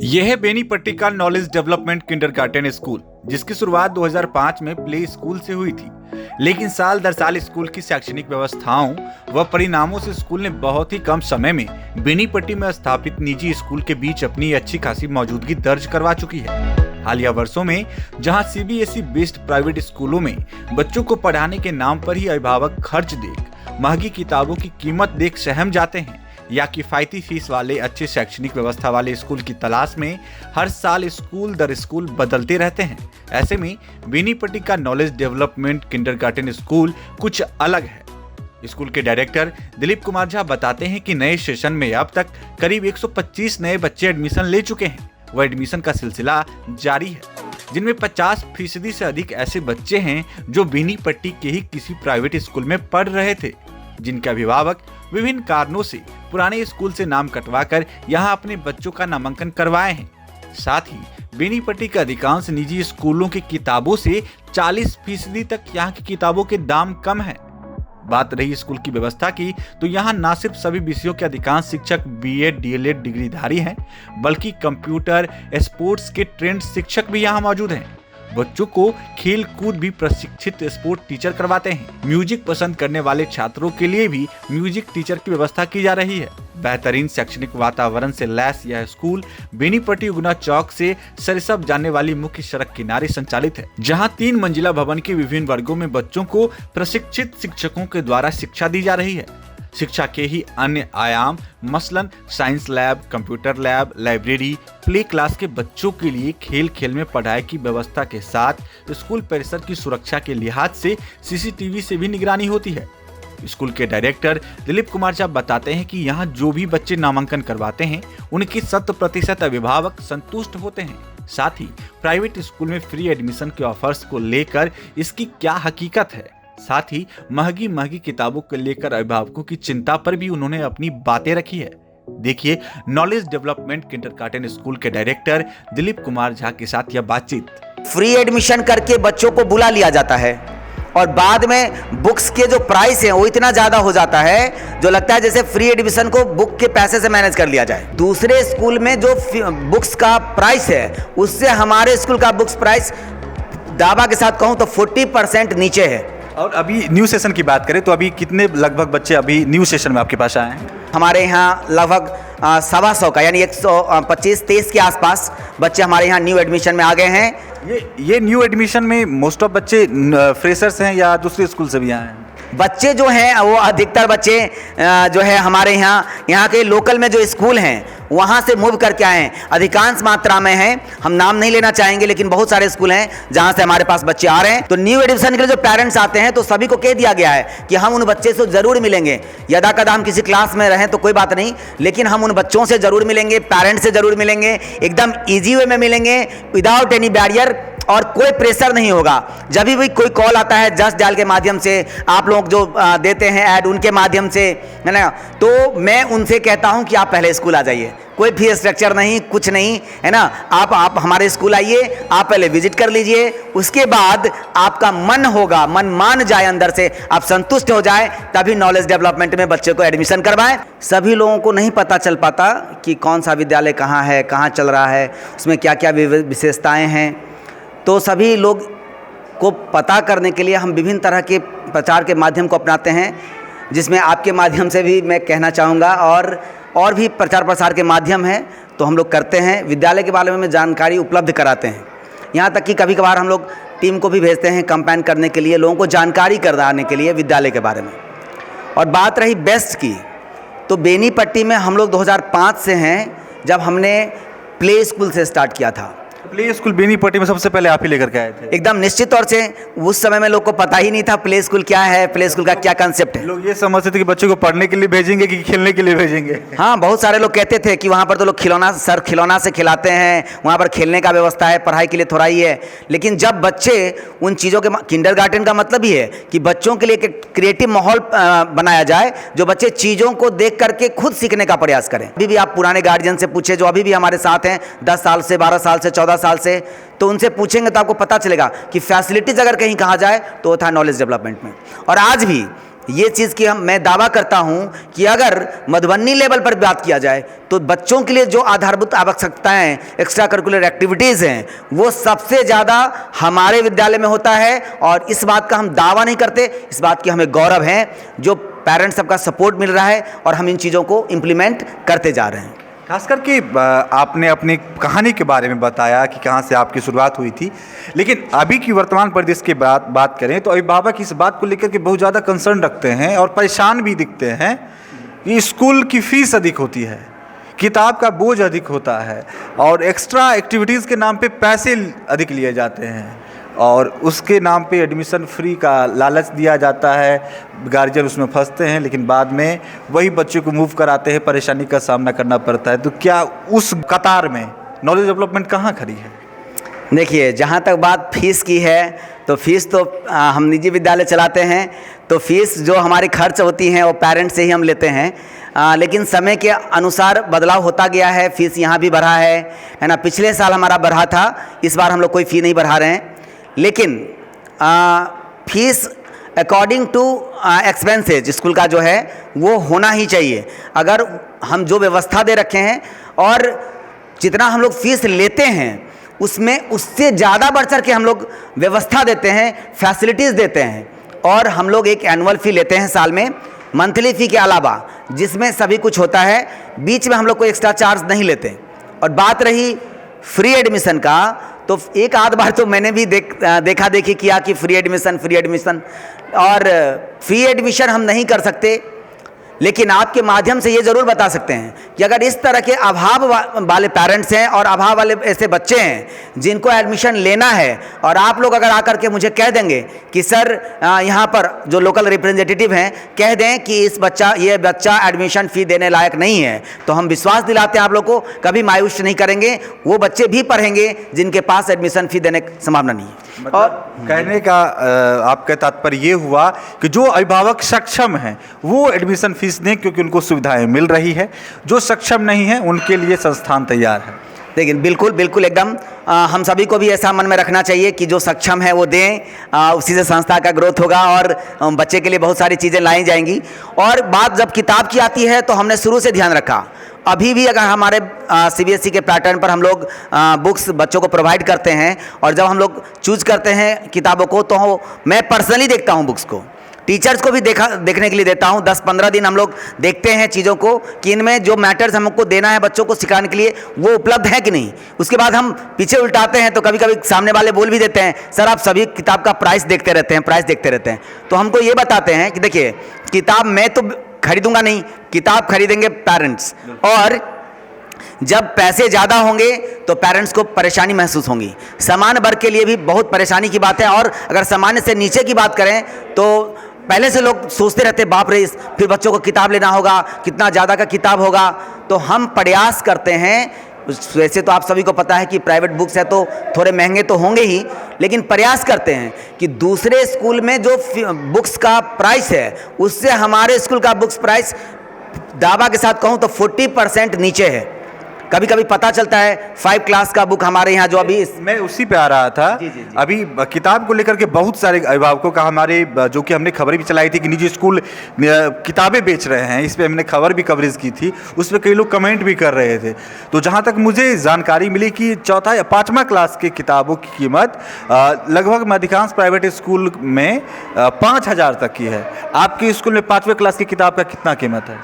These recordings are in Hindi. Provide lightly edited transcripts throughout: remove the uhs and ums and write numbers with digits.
यह है बेनीपट्टी का नॉलेज डेवलपमेंट किंडरगार्टन स्कूल, जिसकी शुरुआत 2005 में प्ले स्कूल से हुई थी। लेकिन साल दर साल स्कूल की शैक्षणिक व्यवस्थाओं व परिणामों से स्कूल ने बहुत ही कम समय में बेनीपट्टी में स्थापित निजी स्कूल के बीच अपनी अच्छी खासी मौजूदगी दर्ज करवा चुकी है। हालिया वर्षों में जहां सीबीएसई बेस्ड प्राइवेट स्कूलों में बच्चों को पढ़ाने के नाम पर ही अभिभावक खर्च देख, महंगी किताबों की कीमत देख सहम जाते हैं या किफायती फीस वाले अच्छे शैक्षणिक व्यवस्था वाले स्कूल की तलाश में हर साल स्कूल दर स्कूल बदलते रहते हैं। ऐसे में बेनीपट्टी का नॉलेज डेवलपमेंट किंडरगार्टन स्कूल कुछ अलग है। स्कूल के डायरेक्टर दिलीप कुमार झा बताते हैं कि नए सेशन में अब तक करीब 125 नए बच्चे एडमिशन ले चुके हैं। वह एडमिशन का सिलसिला जारी है, जिनमें 50% से अधिक ऐसे बच्चे हैं जो बेनीपट्टी के ही किसी प्राइवेट स्कूल में पढ़ रहे थे, जिनके अभिभावक विभिन्न कारणों से पुराने स्कूल से नाम कटवाकर यहां अपने बच्चों का नामांकन करवाए हैं। साथ ही बेनीपट्टी के अधिकांश निजी स्कूलों की किताबों से 40% तक यहां की किताबों के दाम कम है। बात रही स्कूल की व्यवस्था की, तो यहाँ न सिर्फ सभी विषयों के अधिकांश शिक्षक बीएड डीएलएड डिग्रीधारी हैं, बल्कि कंप्यूटर स्पोर्ट्स के ट्रेंड शिक्षक भी यहाँ मौजूद हैं। बच्चों को खेल कूद भी प्रशिक्षित स्पोर्ट टीचर करवाते हैं। म्यूजिक पसंद करने वाले छात्रों के लिए भी म्यूजिक टीचर की व्यवस्था की जा रही है। बेहतरीन शैक्षणिक वातावरण से लैस यह स्कूल बेनीपट्टी उगना चौक से सरसब जाने वाली मुख्य सड़क किनारे संचालित है, जहां 3 मंजिला भवन के विभिन्न वर्गों में बच्चों को प्रशिक्षित शिक्षकों के द्वारा शिक्षा दी जा रही है। शिक्षा के ही अन्य आयाम मसलन science lab, computer lab, library, play class के बच्चों के लिए खेल खेल में पढ़ाई की व्यवस्था के साथ स्कूल परिसर की सुरक्षा के लिहाज से सीसीटीवी से भी निगरानी होती है। स्कूल के डायरेक्टर दिलीप कुमार झा बताते हैं कि यहाँ जो भी बच्चे नामांकन करवाते हैं उनकी 100% अभिभावक संतुष्ट होते हैं। साथ ही प्राइवेट स्कूल में फ्री एडमिशन के ऑफर्स को लेकर इसकी क्या हकीकत है, साथ ही महंगी किताबों को लेकर अभिभावकों की चिंता पर भी उन्होंने अपनी बातें रखी है। देखिए नॉलेज डेवलपमेंट किंडरगार्टन स्कूल के डायरेक्टर दिलीप कुमार झा के साथ यह बातचीत। फ्री एडमिशन करके बच्चों को बुला लिया जाता है और बाद में बुक्स के जो प्राइस है वो इतना ज़्यादा हो जाता है जो लगता है जैसे फ्री एडमिशन को बुक के पैसे से मैनेज कर लिया जाए। दूसरे स्कूल में जो बुक्स का प्राइस है उससे हमारे स्कूल का बुक्स प्राइस दावा के साथ कहूँ तो 40% नीचे है। और अभी न्यू सेशन की बात करें तो अभी कितने लगभग बच्चे अभी न्यू सेशन में आपके पास आए हैं? हमारे यहाँ लगभग 125 का यानी 125-23 के आसपास बच्चे हमारे यहाँ न्यू एडमिशन में आ गए हैं। ये न्यू एडमिशन में मोस्ट ऑफ बच्चे फ्रेशर्स हैं या दूसरे स्कूल से भी आए हैं? बच्चे जो हैं वो अधिकतर बच्चे जो है हमारे यहाँ के लोकल में जो स्कूल हैं वहाँ से मूव करके आए हैं। अधिकांश मात्रा में हैं, हम नाम नहीं लेना चाहेंगे, लेकिन बहुत सारे स्कूल हैं जहाँ से हमारे पास बच्चे आ रहे हैं। तो न्यू एडमिशन के लिए जो पेरेंट्स आते हैं तो सभी को कह दिया गया है कि हम उन बच्चे से ज़रूर मिलेंगे। यदा कदा हम किसी क्लास में रहें तो कोई बात नहीं, लेकिन हम उन बच्चों से ज़रूर मिलेंगे, पेरेंट्स से ज़रूर मिलेंगे, एकदम ईजी वे में मिलेंगे, विदाउट एनी बैरियर, और कोई प्रेशर नहीं होगा। जब भी कोई कॉल आता है जस्ट डायल के माध्यम से, आप लोग जो देते हैं ऐड उनके माध्यम से, है ना, तो मैं उनसे कहता हूं कि आप पहले स्कूल आ जाइए, कोई फी स्ट्रक्चर नहीं, कुछ नहीं, है ना। आप हमारे स्कूल आइए, आप पहले विजिट कर लीजिए, उसके बाद आपका मन होगा, मन मान जाए अंदर से, आप संतुष्ट हो जाए, तभी नॉलेज डेवलपमेंट में बच्चे को एडमिशन करवाएं। सभी लोगों को नहीं पता चल पाता कि कौन सा विद्यालय कहाँ है, कहाँ चल रहा है, उसमें क्या क्या विशेषताएँ हैं। तो सभी लोग को पता करने के लिए हम विभिन्न तरह के प्रचार के माध्यम को अपनाते हैं, जिसमें आपके माध्यम से भी मैं कहना चाहूँगा, और भी प्रचार प्रसार के माध्यम हैं तो हम लोग करते हैं। विद्यालय के बारे में जानकारी उपलब्ध कराते हैं, यहाँ तक कि कभी कभार हम लोग टीम को भी भेजते हैं कंपेन करने के लिए, लोगों को जानकारी कराने के लिए विद्यालय के बारे में। और बात रही बेस्ट की, तो बेनीपट्टी में हम लोग 2005 से हैं, जब हमने प्ले स्कूल से स्टार्ट किया था। प्ले स्कूल बेनीपट्टी में सबसे पहले आप ही लेकर के आए थे? एकदम निश्चित तौर से। उस समय में लोग को पता ही नहीं था प्ले स्कूल क्या है, प्ले स्कूल का क्या कंसेप्ट है। लोग ये समझते थे कि बच्चों को पढ़ने के लिए भेजेंगे कि खेलने के लिए भेजेंगे। हाँ, बहुत सारे लोग कहते थे कि वहाँ पर तो लोग खिलौना से खिलाते हैं, वहाँ पर खेलने का व्यवस्था है, पढ़ाई के लिए थोड़ा ही है। लेकिन जब बच्चे उन चीज़ों के, किंडरगार्टन का मतलब ही है कि बच्चों के लिए एक क्रिएटिव माहौल बनाया जाए, जो बच्चे चीज़ों को देख करके खुद सीखने का प्रयास करें। अभी भी आप पुराने गार्जियन से पूछे जो अभी भी हमारे साथ हैं 10 साल से, 12 साल से, 14 साल से, तो उनसे पूछेंगे तो आपको पता चलेगा कि फैसिलिटीज़ अगर कहीं कहा जाए तो वो था नॉलेज डेवलपमेंट में। और आज भी ये चीज़ की मैं दावा करता हूँ कि अगर मधुबनी लेवल पर बात किया जाए तो बच्चों के लिए जो आधारभूत आवश्यकताएं, एक्स्ट्रा करिकुलर एक्टिविटीज़ हैं, वो सबसे ज़्यादा हमारे विद्यालय में होता है। और इस बात का हम दावा नहीं करते, इस बात की हमें गौरव है जो पेरेंट्स सबका सपोर्ट मिल रहा है और हम इन चीज़ों को इम्प्लीमेंट करते जा रहे हैं। खास करके आपने अपनी कहानी के बारे में बताया कि कहाँ से आपकी शुरुआत हुई थी, लेकिन अभी की वर्तमान परिदृश्य की बात करें तो अभिभावक इस बात को लेकर के बहुत ज़्यादा कंसर्न रखते हैं और परेशान भी दिखते हैं कि स्कूल की फ़ीस अधिक होती है, किताब का बोझ अधिक होता है और एक्स्ट्रा एक्टिविटीज़ के नाम पे पैसे अधिक लिए जाते हैं और उसके नाम पे एडमिशन फ्री का लालच दिया जाता है। गार्जियन उसमें फंसते हैं, लेकिन बाद में वही बच्चे को मूव कराते हैं, परेशानी का सामना करना पड़ता है। तो क्या उस कतार में नॉलेज डेवलपमेंट कहाँ खड़ी है? देखिए, जहाँ तक बात फीस की है तो फीस तो हम निजी विद्यालय चलाते हैं, तो फीस जो हमारी खर्च होती हैं वो पेरेंट्स से ही हम लेते हैं। लेकिन समय के अनुसार बदलाव होता गया है, फ़ीस यहाँ भी बढ़ा है ना। पिछले साल हमारा बढ़ा था, इस बार हम लोग कोई फ़ी नहीं बढ़ा रहे हैं, लेकिन fees according to expenses school का जो है वो होना ही चाहिए। अगर हम जो व्यवस्था दे रखे हैं और जितना हम लोग फीस लेते हैं उसमें उससे ज़्यादा बढ़ चढ़ के हम लोग व्यवस्था देते हैं, फैसिलिटीज़ देते हैं। और हम लोग एक एनुअल फ़ी लेते हैं साल में, मंथली फ़ी के अलावा, जिसमें सभी कुछ होता है। बीच में हम लोग कोई एक्स्ट्रा चार्ज नहीं लेते। और बात रही फ्री एडमिशन का, तो एक आध बार तो मैंने भी देखा देखी किया कि फ्री एडमिशन और फ्री एडमिशन हम नहीं कर सकते, लेकिन आपके माध्यम से ये ज़रूर बता सकते हैं कि अगर इस तरह के अभाव वाले पेरेंट्स हैं और अभाव वाले ऐसे बच्चे हैं जिनको एडमिशन लेना है, और आप लोग अगर आकर के मुझे कह देंगे कि सर यहाँ पर जो लोकल रिप्रेजेंटेटिव हैं कह दें कि ये बच्चा एडमिशन फ़ी देने लायक नहीं है, तो हम विश्वास दिलाते हैं आप लोग को, कभी मायूस नहीं करेंगे। वो बच्चे भी पढ़ेंगे जिनके पास एडमिशन फ़ी देने की संभावना नहीं है। मतलब और कहने का आपका तात्पर्य ये हुआ कि जो अभिभावक सक्षम हैं वो एडमिशन फीस दें क्योंकि उनको सुविधाएं मिल रही है, जो सक्षम नहीं है उनके लिए संस्थान तैयार है। लेकिन बिल्कुल एकदम हम सभी को भी ऐसा मन में रखना चाहिए कि जो सक्षम है वो दें, उसी से संस्था का ग्रोथ होगा और बच्चे के लिए बहुत सारी चीज़ें लाई जाएंगी। और बात जब किताब की आती है तो हमने शुरू से ध्यान रखा, अभी भी अगर हमारे सीबीएसई के पैटर्न पर हम लोग बुक्स बच्चों को प्रोवाइड करते हैं और जब हम लोग चूज करते हैं किताबों को तो मैं पर्सनली देखता हूं बुक्स को, टीचर्स को भी देखने के लिए देता हूं। 10-15 दिन हम लोग देखते हैं चीज़ों को कि इनमें जो मैटर्स हमको देना है बच्चों को सिखाने के लिए वो उपलब्ध है कि नहीं। उसके बाद हम पीछे उल्टाते हैं तो कभी कभी सामने वाले बोल भी देते हैं सर आप सभी किताब का प्राइस देखते रहते हैं। तो हमको ये बताते हैं कि देखिए किताब मैं तो खरीदूंगा नहीं, किताब खरीदेंगे पेरेंट्स, और जब पैसे ज़्यादा होंगे तो पेरेंट्स को परेशानी महसूस होगी। सामान्य वर्ग के लिए भी बहुत परेशानी की बात है। और अगर सामान्य से नीचे की बात करें तो पहले से लोग सोचते रहते बाप रे फिर बच्चों को किताब लेना होगा, कितना ज़्यादा का किताब होगा। तो हम प्रयास करते हैं, वैसे तो आप सभी को पता है कि प्राइवेट बुक्स है तो थोड़े महंगे तो होंगे ही, लेकिन प्रयास करते हैं कि दूसरे स्कूल में जो बुक्स का प्राइस है उससे हमारे स्कूल का बुक्स प्राइस दावा के साथ कहूँ तो 40% नीचे है। कभी कभी पता चलता है 5 क्लास का बुक हमारे यहाँ जो अभी मैं उसी पे आ रहा था। जी। अभी किताब को लेकर के बहुत सारे अभिभावकों का हमारे जो कि हमने खबर भी चलाई थी कि निजी स्कूल किताबें बेच रहे हैं, इस पे हमने खबर भी कवरेज की थी, उस पर कई लोग कमेंट भी कर रहे थे। तो जहाँ तक मुझे जानकारी मिली कि 4 या 5वां क्लास की किताबों की कीमत लगभग अधिकांश प्राइवेट स्कूल में 5,000 तक की है। आपके स्कूल में 5वें क्लास की किताब का कितना कीमत है?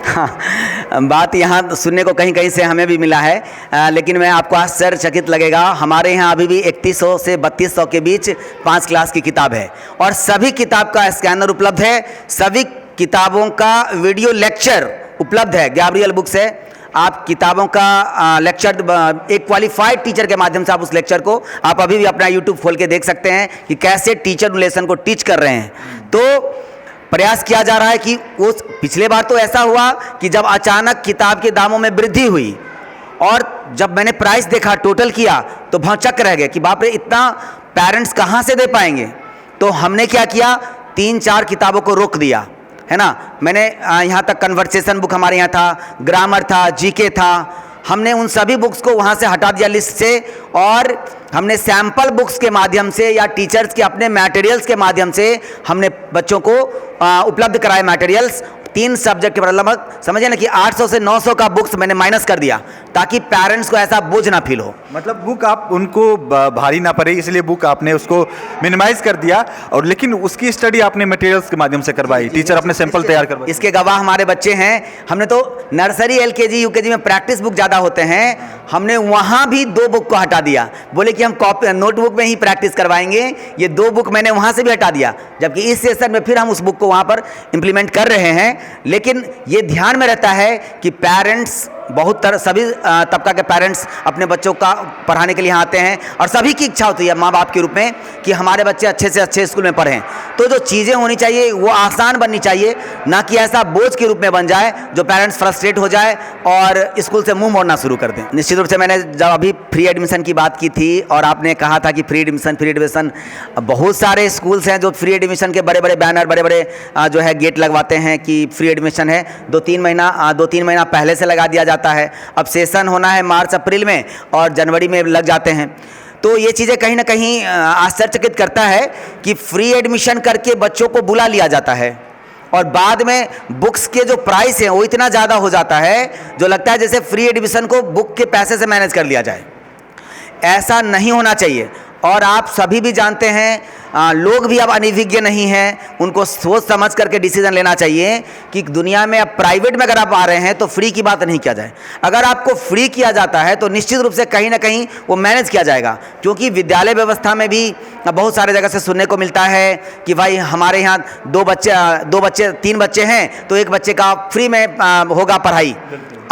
हाँ, बात यहाँ सुनने को कहीं कहीं से हमें भी मिला है, लेकिन मैं आपको आश्चर्यचकित लगेगा, हमारे यहाँ अभी भी 3100 से 3200 के बीच 5 क्लास की किताब है और सभी किताब का स्कैनर उपलब्ध है, सभी किताबों का वीडियो लेक्चर उपलब्ध है। गैब्रियल बुक्स है, आप किताबों का लेक्चर एक क्वालिफाइड टीचर के माध्यम से आप उस लेक्चर को आप अभी भी अपना यूट्यूब खोल के देख सकते हैं कि कैसे टीचर लेसन को टीच कर रहे हैं। तो प्रयास किया जा रहा है कि उस पिछले बार तो ऐसा हुआ कि जब अचानक किताब के दामों में वृद्धि हुई और जब मैंने प्राइस देखा टोटल किया तो भौचक्क रह गए कि बाप रे इतना पेरेंट्स कहाँ से दे पाएंगे। तो हमने क्या किया, 3-4 किताबों को रोक दिया है ना। मैंने यहाँ तक कन्वर्सेशन बुक हमारे यहाँ था, ग्रामर था, जीके था, हमने उन सभी बुक्स को वहाँ से हटा दिया लिस्ट से, और हमने सैम्पल बुक्स के माध्यम से या टीचर्स के अपने मटेरियल्स के माध्यम से हमने बच्चों को उपलब्ध कराए मटेरियल्स। 3 सब्जेक्ट के लगभग समझिए ना कि 800 से 900 का बुक्स मैंने माइनस कर दिया, ताकि पेरेंट्स को ऐसा बोझ ना फील हो। मतलब बुक आप उनको भारी ना पड़े, इसलिए बुक आपने उसको मिनिमाइज कर दिया, और लेकिन उसकी स्टडी आपने मटेरियल्स के माध्यम से करवाई, टीचर अपने सैंपल तैयार करवाए। इसके गवाह हमारे बच्चे हैं। हमने तो नर्सरी LKG UKG में प्रैक्टिस बुक ज़्यादा होते हैं, हमने वहाँ भी 2 बुक को हटा दिया, बोले कि हम कॉपी नोटबुक में ही प्रैक्टिस करवाएंगे। ये 2 बुक मैंने वहाँ से भी हटा दिया, जबकि इस सेशन में फिर हम उस बुक को वहाँ पर इम्प्लीमेंट कर रहे हैं। लेकिन ये ध्यान में रहता है कि पेरेंट्स सभी तबका के पेरेंट्स अपने बच्चों का पढ़ाने के लिए यहाँ आते हैं, और सभी की इच्छा होती है माँ बाप के रूप में कि हमारे बच्चे अच्छे से अच्छे स्कूल में पढ़ें। तो जो चीज़ें होनी चाहिए वो आसान बननी चाहिए, ना कि ऐसा बोझ के रूप में बन जाए जो पेरेंट्स फ्रस्ट्रेट हो जाए और स्कूल से मुंह मोड़ना शुरू कर दें। निश्चित रूप से मैंने जब अभी फ्री एडमिशन की बात की थी और आपने कहा था कि फ्री एडमिशन, बहुत सारे स्कूल्स हैं जो फ्री एडमिशन के बड़े बड़े बैनर, बड़े बड़े जो है गेट लगवाते हैं कि फ्री एडमिशन है। 2-3 महीना पहले से लगा दिया जाता है। अब सेशन होना है मार्च अप्रैल में और जनवरी में लग जाते हैं। तो ये चीज़ें कहीं ना कहीं आश्चर्यचकित करता है कि फ्री एडमिशन करके बच्चों को बुला लिया जाता है, और बाद में बुक्स के जो प्राइस हैं वो इतना ज़्यादा हो जाता है जो लगता है जैसे फ्री एडमिशन को बुक के पैसे से मैनेज कर लिया जाए। ऐसा नहीं होना चाहिए। और आप सभी भी जानते हैं, लोग भी अब अनिभिज्ञ नहीं हैं, उनको सोच समझ करके डिसीजन लेना चाहिए कि दुनिया में अब प्राइवेट में अगर आप आ रहे हैं तो फ्री की बात नहीं किया जाए। अगर आपको फ्री किया जाता है तो निश्चित रूप से कहीं ना कहीं वो मैनेज किया जाएगा, क्योंकि विद्यालय व्यवस्था में भी बहुत सारे जगह से सुनने को मिलता है कि भाई हमारे यहाँ 3 बच्चे हैं तो 1 बच्चे का फ्री में होगा पढ़ाई।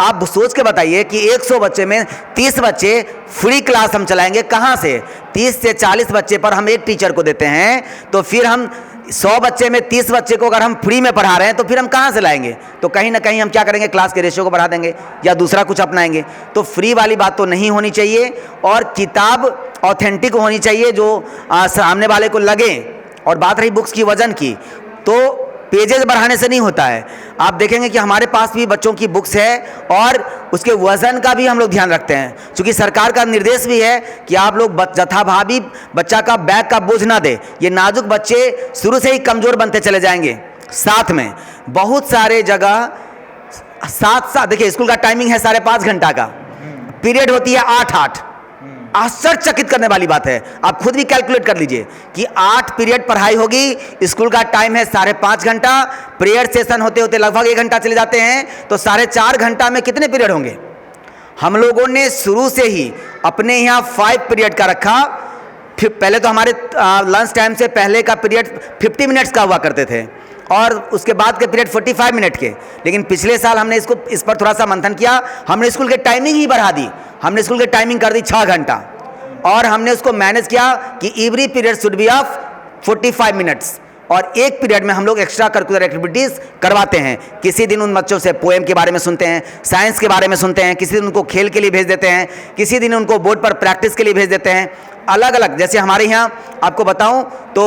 आप सोच के बताइए कि 100 बच्चे में 30 बच्चे फ्री क्लास हम चलाएंगे कहाँ से? 30 से 40 बच्चे पर हम 1 टीचर को देते हैं, तो फिर हम 100 बच्चे में 30 बच्चे को अगर हम फ्री में पढ़ा रहे हैं तो फिर हम कहाँ से लाएंगे? तो कहीं ना कहीं हम क्या करेंगे, क्लास के रेशियो को बढ़ा देंगे या दूसरा कुछ अपनाएंगे। तो फ्री वाली बात तो नहीं होनी चाहिए, और किताब ऑथेंटिक होनी चाहिए जो सामने वाले को लगे। और बात रही बुक्स की वजन की, तो पेजेस बढ़ाने से नहीं होता है। आप देखेंगे कि हमारे पास भी बच्चों की बुक्स है और उसके वज़न का भी हम लोग ध्यान रखते हैं, क्योंकि सरकार का निर्देश भी है कि आप लोग जथाभावी बच्चा का बैग का बोझ ना दे। ये नाजुक बच्चे शुरू से ही कमज़ोर बनते चले जाएंगे। साथ में बहुत सारे जगह साथ देखिए, स्कूल का टाइमिंग है 5.5 घंटा का, पीरियड होती है 8-8। आश्चर्यचकित करने वाली बात है, आप खुद भी कैलकुलेट कर लीजिए कि 8 पीरियड पढ़ाई होगी। स्कूल का टाइम है 5.5 घंटा, प्रेयर सेशन होते होते लगभग 1 घंटा चले जाते हैं, तो 4.5 घंटा में कितने पीरियड होंगे? हम लोगों ने शुरू से ही अपने यहाँ 5 पीरियड का रखा। फिर पहले तो हमारे लंच टाइम से पहले का पीरियड 50 मिनट्स का हुआ करते थे, और उसके बाद के पीरियड 45 मिनट के। लेकिन पिछले साल हमने इस पर थोड़ा सा मंथन किया, हमने स्कूल के टाइमिंग ही बढ़ा दी। हमने स्कूल की टाइमिंग कर दी 6 घंटा, और हमने उसको मैनेज किया कि every period should be of 45 minutes, और 1 पीरियड में हम लोग एक्स्ट्रा करिकुलर एक्टिविटीज़ करवाते हैं। किसी दिन उन बच्चों से पोएम के बारे में सुनते हैं, साइंस के बारे में सुनते हैं, किसी दिन उनको खेल के लिए भेज देते हैं, किसी दिन उनको बोर्ड पर प्रैक्टिस के लिए भेज देते हैं। अलग अलग, जैसे हमारे यहाँ आपको बताऊं तो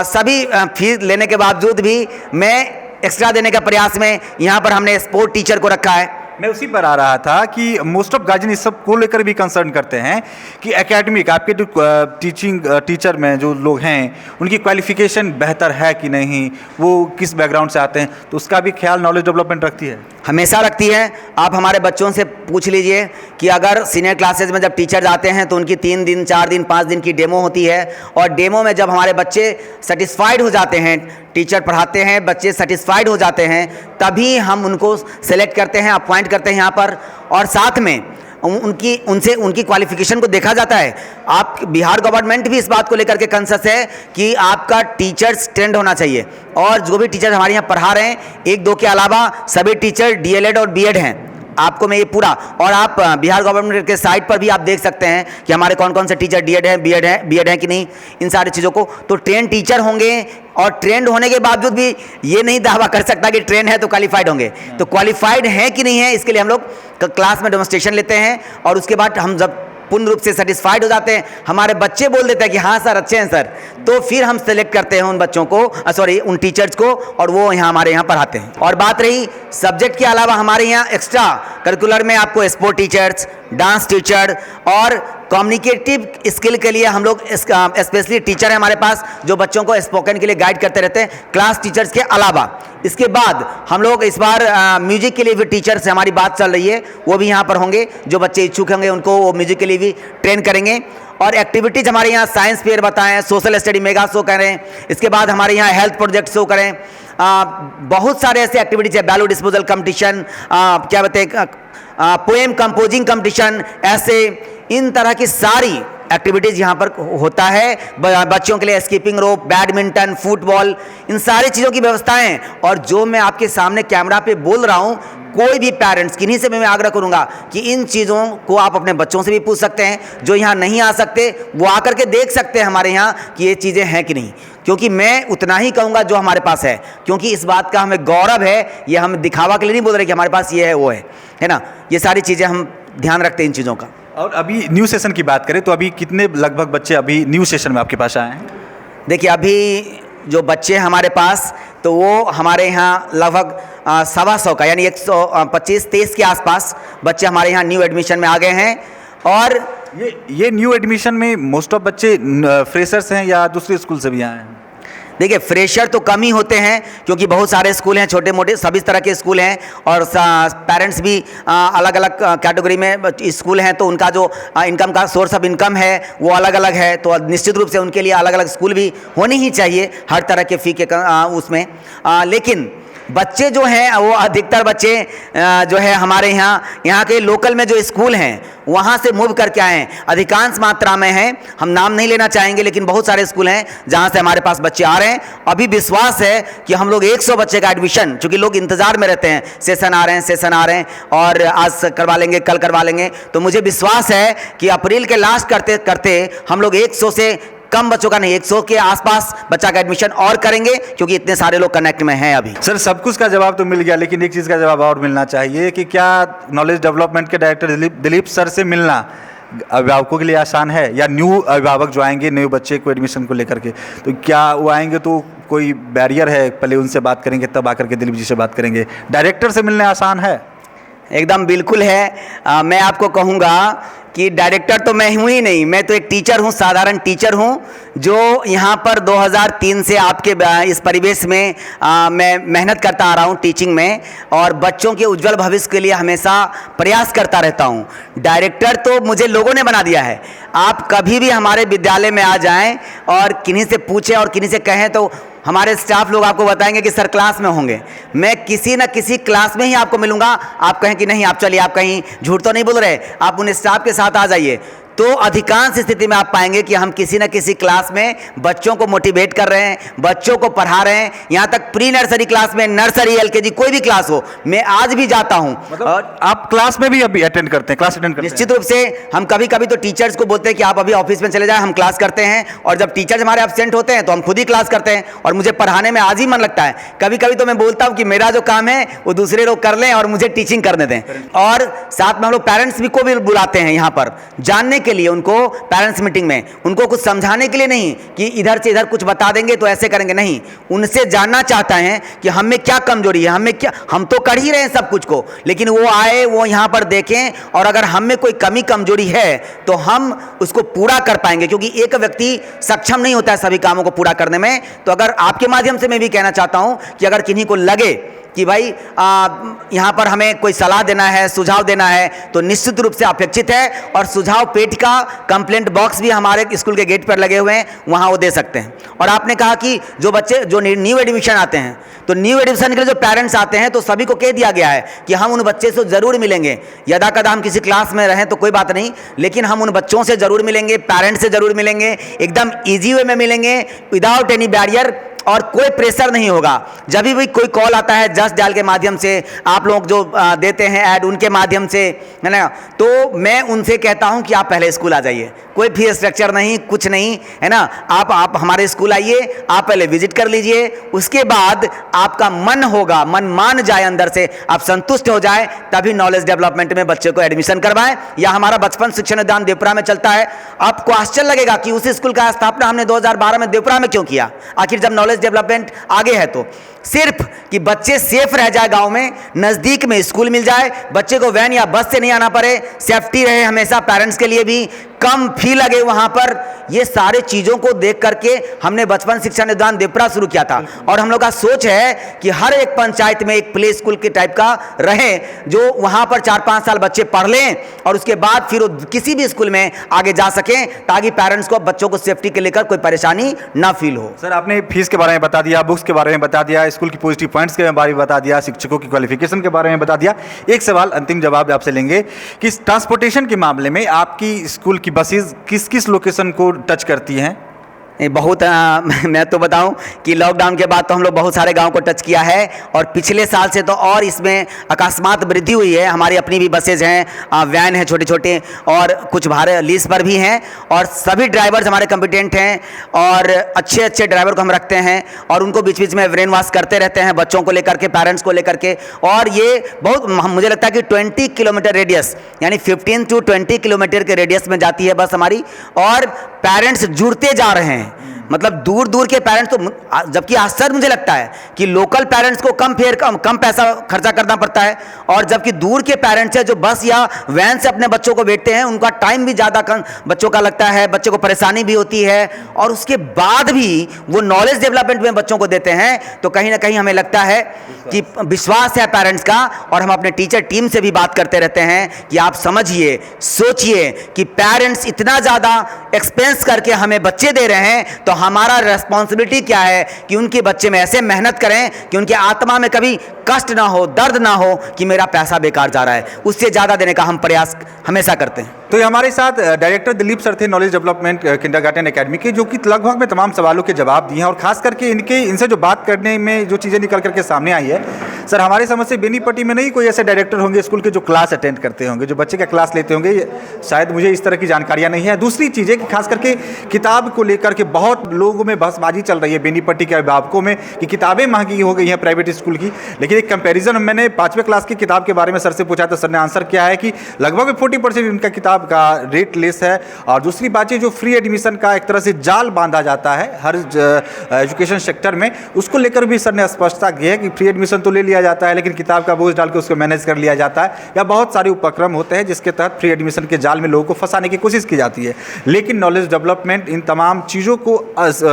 सभी फीस लेने के बावजूद भी मैं एक्स्ट्रा देने का प्रयास में यहाँ पर हमने स्पोर्ट टीचर को रखा है। मैं उसी पर आ रहा था कि मोस्ट ऑफ गार्जियन इस सब को लेकर भी कंसर्न करते हैं कि एकेडमिक आपके जो टीचर में जो लोग हैं उनकी क्वालिफिकेशन बेहतर है कि नहीं, वो किस बैकग्राउंड से आते हैं, तो उसका भी ख्याल नॉलेज डेवलपमेंट रखती है। हमेशा रखती है। आप हमारे बच्चों से पूछ लीजिए कि अगर सीनियर क्लासेज में जब टीचर आते हैं तो उनकी 3 दिन 4 दिन 5 दिन की डेमो होती है, और डेमो में जब हमारे बच्चे सेटिस्फाइड हो जाते हैं, टीचर पढ़ाते हैं, बच्चे सेटिस्फाइड हो जाते हैं, तभी हम उनको सेलेक्ट करते हैं, अपॉइंट करते हैं यहाँ पर, और साथ में उनकी क्वालिफिकेशन को देखा जाता है। आप बिहार गवर्नमेंट भी इस बात को लेकर के कंसर्स है कि आपका टीचर्स ट्रेंड होना चाहिए, और जो भी टीचर हमारे यहाँ पढ़ा रहे हैं 1-2 के अलावा सभी टीचर DLED और BEd हैं। आपको मैं ये पूरा, और आप बिहार गवर्नमेंट के साइट पर भी आप देख सकते हैं कि हमारे कौन कौन से टीचर DED हैं, BEd हैं कि नहीं, इन सारी चीज़ों को। तो ट्रेंड टीचर होंगे, और ट्रेंड होने के बावजूद भी ये नहीं दावा कर सकता कि ट्रेंड है तो क्वालिफाइड होंगे। तो क्वालिफाइड है कि नहीं है, इसके लिए हम लोग क्लास में डेमोन्स्ट्रेशन लेते हैं, और उसके बाद हम जब पूर्ण रूप से सेटिस्फाइड हो जाते हैं, हमारे बच्चे बोल देते हैं कि हाँ सर अच्छे हैं सर, तो फिर हम सेलेक्ट करते हैं उन बच्चों को, उन टीचर्स को, और वो यहाँ हमारे यहाँ पढ़ाते हैं। और बात रही सब्जेक्ट के अलावा, हमारे यहाँ एक्स्ट्रा करिकुलर में आपको स्पोर्ट टीचर्स, डांस टीचर और कम्युनिकेटिव स्किल के लिए हम लोग स्पेशली टीचर हैं हमारे पास, जो बच्चों को स्पोकन के लिए गाइड करते रहते हैं, क्लास टीचर्स के अलावा। इसके बाद हम लोग इस बार म्यूजिक के लिए भी टीचर से हमारी बात चल रही है, वो भी यहाँ पर होंगे, जो बच्चे इच्छुक होंगे उनको वो म्यूजिक के लिए भी ट्रेन करेंगे। और एक्टिविटीज़ हमारे यहाँ साइंस फेयर बताएं, सोशल स्टडी मेगा शो करें, इसके बाद हमारे यहाँ हेल्थ प्रोजेक्ट शो करें, बहुत सारे ऐसे एक्टिविटीज़ है, बैलू डिस्पोजल कंपटीशन, क्या बताए, पोएम कंपोजिंग कंपटीशन, ऐसे इन तरह की सारी एक्टिविटीज़ यहाँ पर होता है। बच्चों के लिए स्कीपिंग रोप, बैडमिंटन, फुटबॉल, इन सारी चीज़ों की व्यवस्थाएं। और जो मैं आपके सामने कैमरा पे बोल रहा हूँ, कोई भी पेरेंट्स, किन्हीं से मैं आग्रह करूँगा कि इन चीज़ों को आप अपने बच्चों से भी पूछ सकते हैं, जो यहाँ नहीं आ सकते वो आकर के देख सकते हैं हमारे यहाँ कि ये चीज़ें हैं कि नहीं। क्योंकि मैं उतना ही कहूँगा जो हमारे पास है, क्योंकि इस बात का हमें गौरव है, ये हम दिखावा के लिए नहीं बोल रहे कि हमारे पास ये है वो है ना। ये सारी चीज़ें हम ध्यान रखते हैं इन चीज़ों का। और अभी न्यू सेशन की बात करें तो अभी कितने लगभग बच्चे अभी न्यू सेशन में आपके पास आए हैं? देखिए, अभी जो बच्चे हमारे पास, तो वो हमारे यहाँ लगभग 125 का, यानी 125-23 के आसपास बच्चे हमारे यहाँ न्यू एडमिशन में आ गए हैं। और ये न्यू एडमिशन में मोस्ट ऑफ बच्चे फ्रेशर्स हैं या दूसरे स्कूल से भी आए हैं? देखिए, फ्रेशर तो कम ही होते हैं, क्योंकि बहुत सारे स्कूल हैं, छोटे मोटे सभी तरह के स्कूल हैं, और पेरेंट्स भी अलग अलग कैटेगरी में स्कूल हैं, तो उनका जो इनकम का सोर्स ऑफ इनकम है वो अलग अलग है, तो निश्चित रूप से उनके लिए अलग अलग स्कूल भी होने ही चाहिए हर तरह के फ़ी के उसमें। लेकिन बच्चे जो हैं वो अधिकतर बच्चे जो है हमारे यहाँ के लोकल में जो स्कूल हैं वहाँ से मूव करके आए हैं, अधिकांश मात्रा में हैं। हम नाम नहीं लेना चाहेंगे, लेकिन बहुत सारे स्कूल हैं जहाँ से हमारे पास बच्चे आ रहे हैं। अभी विश्वास है कि हम लोग 100 बच्चे का एडमिशन, चूँकि लोग इंतज़ार में रहते हैं, सेशन आ रहे हैं और आज करवा लेंगे, कल करवा लेंगे, तो मुझे विश्वास है कि अप्रैल के लास्ट करते करते हम लोग 100 से कम बच्चों का नहीं, 100 के आसपास बच्चा का एडमिशन और करेंगे, क्योंकि इतने सारे लोग कनेक्ट में हैं अभी। सर, सब कुछ का जवाब तो मिल गया, लेकिन एक चीज़ का जवाब और मिलना चाहिए कि क्या नॉलेज डेवलपमेंट के डायरेक्टर दिलीप सर से मिलना अभिभावकों के लिए आसान है? या न्यू अभिभावक जो आएंगे नए बच्चे को एडमिशन को लेकर के, तो क्या वो आएंगे तो कोई बैरियर है? पहले उनसे बात करेंगे, तब आकर के दिलीप जी से बात करेंगे। डायरेक्टर से मिलने आसान है? एकदम बिल्कुल है। मैं आपको कहूँगा कि डायरेक्टर तो मैं हूँ ही नहीं, मैं तो एक टीचर हूँ, साधारण टीचर हूँ, जो यहाँ पर 2003 से आपके इस परिवेश में मैं मेहनत करता आ रहा हूँ टीचिंग में, और बच्चों के उज्जवल भविष्य के लिए हमेशा प्रयास करता रहता हूँ। डायरेक्टर तो मुझे लोगों ने बना दिया है। आप कभी भी हमारे विद्यालय में आ जाएं और किन्हीं से पूछें और किन्हीं से कहें, तो हमारे स्टाफ लोग आपको बताएंगे कि सर क्लास में होंगे। मैं किसी न किसी क्लास में ही आपको मिलूंगा। आप कहें कि नहीं, आप चलिए, आप कहीं झूठ तो नहीं बोल रहे, आप उन स्टाफ के साथ आ जाइए, तो अधिकांश स्थिति में आप पाएंगे कि हम किसी न किसी क्लास में बच्चों को मोटिवेट कर रहे हैं, बच्चों को पढ़ा रहे हैं। यहाँ तक प्री नर्सरी क्लास में, नर्सरी, LKG, कोई भी क्लास हो, मैं आज भी जाता हूँ। मतलब और आप क्लास में भी अभी अटेंड करते हैं, क्लास अटेंड करते हैं? निश्चित रूप से। हम कभी कभी तो टीचर्स को बोलते हैं कि आप अभी ऑफिस में चले जाएं, हम क्लास करते हैं, और जब टीचर्स हमारे एब्सेंट होते हैं तो हम खुद ही क्लास करते हैं, और मुझे पढ़ाने में आज ही मन लगता है। कभी कभी तो मैं बोलता हूँ कि मेरा जो काम है वो दूसरे लोग कर लें और मुझे टीचिंग करने दें। और साथ में हम लोग पेरेंट्स भी को भी बुलाते हैं यहाँ पर जानने के लिए, उनको पेरेंट्स मीटिंग में, उनको कुछ समझाने के लिए नहीं कि इधर से इधर कुछ बता देंगे तो ऐसे करेंगे, नहीं, उनसे जानना चाहता है कि हम में क्या कमजोरी है, हमें क्या, हम तो कर ही रहे हैं सब कुछ को, लेकिन वो आए, वो यहाँ पर देखें, और अगर हम में कोई कमी कमजोरी है तो हम उसको पूरा कर पाएंगे, क्योंकि एक व्यक्ति सक्षम नहीं होता है सभी कामों को पूरा करने में। तो अगर आपके माध्यम से मैं भी कहना चाहता हूँ कि अगर किन्हीं को लगे कि भाई यहाँ पर हमें कोई सलाह देना है, सुझाव देना है, तो निश्चित रूप से अपेक्षित है। और सुझाव पेट का कंप्लेंट बॉक्स भी हमारे स्कूल के गेट पर लगे हुए हैं, वहाँ वो दे सकते हैं। और आपने कहा कि जो बच्चे जो न्यू एडमिशन आते हैं, तो न्यू एडमिशन के लिए जो पेरेंट्स आते हैं, तो सभी को कह दिया गया है कि हम उन बच्चे से ज़रूर मिलेंगे। यदा कदा हम किसी क्लास में रहें तो कोई बात नहीं, लेकिन हम उन बच्चों से ज़रूर मिलेंगे, पेरेंट्स से ज़रूर मिलेंगे, एकदम ईजी वे में मिलेंगे, विदाउट एनी बैरियर। और कोई प्रेशर नहीं होगा। जब भी कोई कॉल आता है जस्ट डायल के माध्यम से, आप लोग जो देते हैं ऐड उनके माध्यम से, है ना, तो मैं उनसे कहता हूं कि आप पहले स्कूल आ जाइए, कोई फी स्ट्रक्चर नहीं, कुछ नहीं, है ना। आप हमारे स्कूल आइए, आप पहले विजिट कर लीजिए, उसके बाद आपका मन होगा, मन मान जाए अंदर से, आप संतुष्ट हो जाए, तभी नॉलेज डेवलपमेंट में बच्चे को एडमिशन करवाएं। या हमारा बचपन शिक्षण उद्यान देवपुरा में चलता है। आपको आश्चर्य लगेगा कि उस स्कूल का स्थापना हमने 2012 में देवपुरा में क्यों किया, आखिर जब नॉलेज डेवलपमेंट आगे है तो सिर्फ कि बच्चे सेफ रह जाए, गांव में नजदीक में स्कूल मिल जाए, बच्चे को वैन या बस से नहीं आना पड़े, सेफ्टी रहे हमेशा, पेरेंट्स के लिए भी कम फी लगे वहां पर। ये सारे चीजों को देख करके हमने बचपन शिक्षण उद्यान देवपुरा शुरू किया था। और हम लोग का सोच है कि हर एक पंचायत में एक प्ले स्कूल के टाइप का रहे, जो वहां पर 4-5 साल बच्चे पढ़ लें और उसके बाद फिर वो किसी भी स्कूल में आगे जा सकें, ताकि पेरेंट्स को बच्चों को सेफ्टी के लेकर कोई परेशानी ना फील हो। सर, आपने फीस के बारे में बता दिया, बुक्स के बारे में बता दिया, स्कूल की पॉजिटिव पॉइंट्स के बारे में बता दिया, शिक्षकों की क्वालिफिकेशन के बारे में बता दिया। एक सवाल अंतिम जवाब आपसे लेंगे कि ट्रांसपोर्टेशन के मामले में आपकी स्कूल की बसेस किस किस लोकेशन को टच करती हैं? बहुत मैं तो बताऊं कि लॉकडाउन के बाद तो हम लोग बहुत सारे गांव को टच किया है, और पिछले साल से तो और इसमें अकस्मात वृद्धि हुई है। हमारी अपनी भी बसेज हैं, वैन हैं छोटे छोटे, और कुछ भाड़े लीज पर भी हैं, और सभी ड्राइवर्स हमारे कॉम्पिटेंट हैं, और अच्छे अच्छे ड्राइवर को हम रखते हैं, और उनको बीच बीच में ब्रेन वॉश करते रहते हैं, बच्चों को लेकर के, पेरेंट्स को लेकर के। और ये बहुत, मुझे लगता है कि 20 किलोमीटर रेडियस, यानी 15 to 20 किलोमीटर के रेडियस में जाती है बस हमारी, और पेरेंट्स जुड़ते जा रहे हैं। मतलब दूर दूर के पेरेंट्स तो, जबकि आश्चर्य मुझे लगता है कि लोकल पेरेंट्स को कम पैसा खर्चा करना पड़ता है, और जबकि दूर के पेरेंट्स हैं जो बस या वैन से अपने बच्चों को भेजते हैं, उनका टाइम भी ज़्यादा कम बच्चों का लगता है, बच्चों को परेशानी भी होती है, और उसके बाद भी वो नॉलेज डेवलपमेंट में बच्चों को देते हैं। तो कहीं ना कहीं हमें लगता है कि विश्वास है पेरेंट्स का, और हम अपने टीचर टीम से भी बात करते रहते हैं कि आप समझिए, सोचिए कि पेरेंट्स इतना ज़्यादा एक्सपेंस करके हमें बच्चे दे रहे हैं, तो हमारा रेस्पॉन्सिबिलिटी क्या है कि उनके बच्चे में ऐसे मेहनत करें कि उनके आत्मा में कभी कष्ट ना हो, दर्द ना हो कि मेरा पैसा बेकार जा रहा है। उससे ज़्यादा देने का हम प्रयास हमेशा करते हैं। तो ये हमारे साथ डायरेक्टर दिलीप सर थे नॉलेज डेवलपमेंट किंडरगार्टन एकेडमी के, जो कि लगभग में तमाम सवालों के जवाब दिए हैं, और खास करके इनसे जो बात करने में जो चीज़ें निकल करके सामने आई है। सर, हमारे समझ से बेनीपट्टी में नहीं कोई ऐसे डायरेक्टर होंगे स्कूल के जो क्लास अटेंड करते होंगे, जो बच्चे का क्लास लेते होंगे, शायद मुझे इस तरह की जानकारियाँ नहीं है। दूसरी चीज़ है कि खास करके किताब को लेकर के बहुत लोगों में बहसबाजी चल रही है बेनीपट्टी के अभिभावकों में कि किताबें महंगी हो गई हैं प्राइवेट स्कूल की। लेकिन एक कंपैरिजन मैंने 5वीं क्लास की किताब के बारे में सर से पूछा, तो सर ने आंसर किया है कि लगभग 40% इनका किताब का रेट लेस है। और दूसरी बात है, जो फ्री एडमिशन का एक तरह से जाल बांधा जाता है हर एजुकेशन सेक्टर में, उसको लेकर भी सर ने स्पष्टता की है कि फ्री एडमिशन तो ले लिया जाता है, लेकिन किताब का बोझ डाल के उसको मैनेज कर लिया जाता है, या बहुत सारे उपक्रम होते हैं जिसके तहत फ्री एडमिशन के जाल में लोगों को फंसाने की कोशिश की जाती है। लेकिन नॉलेज डेवलपमेंट इन तमाम चीज़ों को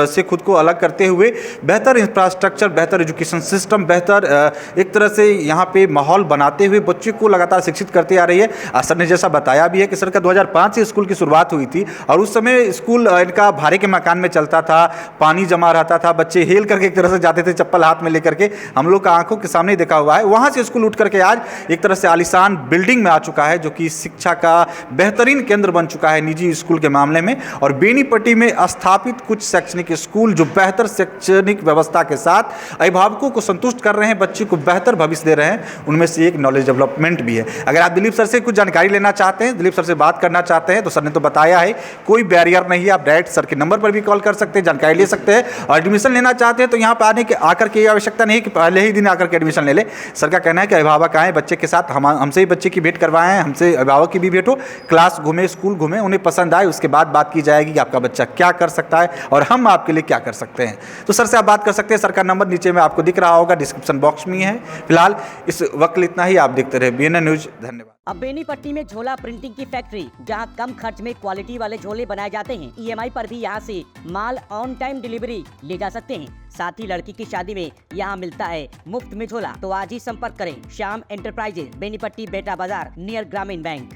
से खुद को अलग करते हुए बेहतर इंफ्रास्ट्रक्चर, बेहतर एजुकेशन सिस्टम, बेहतर एक तरह से यहाँ पे माहौल बनाते हुए बच्चों को लगातार शिक्षित करते आ रही है। सर ने जैसा बताया भी है कि सर का 2005 से स्कूल की शुरुआत हुई थी, और उस समय स्कूल इनका भाड़े के मकान में चलता था, पानी जमा रहता था, बच्चे हेल करके एक तरह से जाते थे चप्पल हाथ में लेकर के, हम लोग का आंखों के सामने देखा हुआ है। वहाँ से स्कूल उठ करके आज एक तरह से आलीशान बिल्डिंग में आ चुका है, जो कि शिक्षा का बेहतरीन केंद्र बन चुका है निजी स्कूल के मामले में। और बेनीपट्टी में स्थापित कुछ शैक्षणिक स्कूल जो बेहतर शैक्षणिक व्यवस्था के साथ अभिभावकों को संतुष्ट कर रहे हैं, बच्चे को बेहतर भविष्य दे रहे हैं, उनमें से एक नॉलेज डेवलपमेंट भी है। अगर आप दिलीप सर से कुछ जानकारी लेना चाहते हैं, दिलीप सर से बात करना चाहते हैं, तो सर ने तो बताया है कोई बैरियर नहीं है, आप डायरेक्ट सर के नंबर पर भी कॉल कर सकते हैं, जानकारी ले सकते हैं। और एडमिशन लेना चाहते हैं तो यहाँ पर आकर के आवश्यकता नहीं कि पहले ही दिन आकर के एडमिशन ले ले। सर का कहना है कि अभिभावक आए बच्चे के साथ, हमसे ही बच्चे की भेंट करवाएं, हमसे अभिभावक की भी भेंट हो, क्लास घूमे, स्कूल घूमे, उन्हें पसंद आए, उसके बाद बात की जाएगी कि आपका बच्चा क्या कर सकता है और हम आपके लिए क्या कर सकते हैं। तो सर से आप बात कर सकते हैं। सर का नंबर नीचे में आपको दिख रहा होगा, डिस्क्रिप्शन बॉक्स में है। फिलहाल इस वक्त इतना ही, आप देखते रहे BNN न्यूज। धन्यवाद। अब बेनीपट्टी में झोला प्रिंटिंग की फैक्ट्री, जहां कम खर्च में क्वालिटी वाले झोले बनाए जाते हैं। EMI पर भी यहां से माल ऑन टाइम डिलीवरी ले जा सकते हैं। साथ ही लड़की की शादी में यहां मिलता है मुफ्त में झोला। तो आज ही संपर्क करें श्याम एंटरप्राइजेज, बेनीपट्टी, बेटा बाजार, नियर ग्रामीण बैंक।